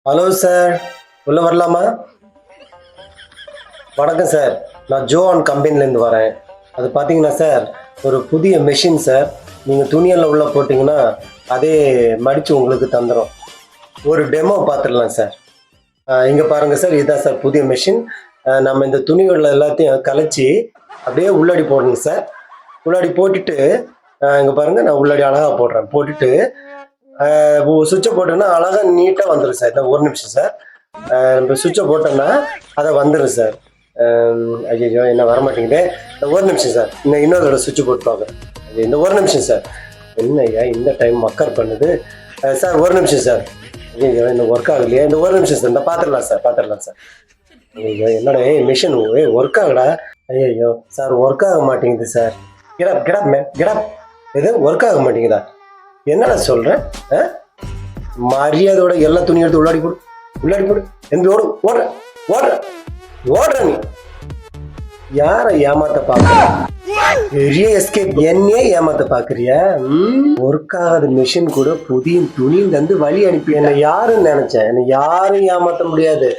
Hello sir, உள்ள வரலாமா? வணக்கம் சார். நான் ஜோஆன் கம்பெனிலேருந்து வரேன். அது பார்த்தீங்கன்னா சார், ஒரு புதிய மெஷின் சார். நீங்க துணியெல்லாம் உள்ள போட்டீங்கன்னா, அதே மடிச்சு உங்களுக்கு தந்துரும். ஒரு டெமோ பார்த்துடலாம் சார். இங்க பாருங்க சார், இதுதான் சார் புதிய மெஷின். நம்ம இந்த துணிகள் எல்லாத்தையும் கலைச்சி, அப்படியே உள்ளாடி போடணும் சார். உள்ளாடி போட்டுட்டு, இங்க பாருங்க நான் உள்ளாடி அழகா போடுறேன். போட்டுட்டு, சுவிட்சை போட்டோன்னா அழகா நீட்டா வந்துரும் சார். இந்த ஒரு நிமிஷம் சார். நம்ம சுவிட்சை போட்டோம்னா அதை வந்துடும் சார். ஐயோ என்ன வரமாட்டேங்குது. இந்த ஒரு நிமிஷம் சார். இன்னொரு தடவை சுவிட்ச் போட்டு பார்க்குறேன். இந்த ஒரு நிமிஷம் சார். என்ன ஐயா இந்த டைம் மக்கர் பண்ணுது. சார் ஒரு நிமிஷம் சார். ஐயோ இந்த ஒர்க் ஆகலையே. இந்த ஒரு நிமிஷம் சார். இந்த பார்த்துடலாம் சார், பார்த்துடலாம் சார். ஐயோ என்னடா மிஷின் ஒர்க் ஆகடா. ஐயோ சார் ஒர்க் ஆக மாட்டேங்குது சார். கிடப் கிடப் மேம் கிடப். எது ஒர்க் ஆக மாட்டேங்குதா? என்னடா சொல்கிறேன்? மரியாதையோட எல்லா துணி எடுத்து உள்ளாடி போடு, உள்ளாடி போடு. எந்த ஓடு ஓடுற ஓடுற ஓடுற நீ யாரை ஏமாத்த பாக்குற? பெரிய எஸ்கேப் என்னையே ஏமாத்த பாக்குறியா? ஒர்க் ஆகாத மிஷின் கூட புதிய துணியில இருந்து வழி அனுப்பி என்ன யாருன்னு நினைச்சேன். என்ன யாரும் ஏமாத்த முடியாது.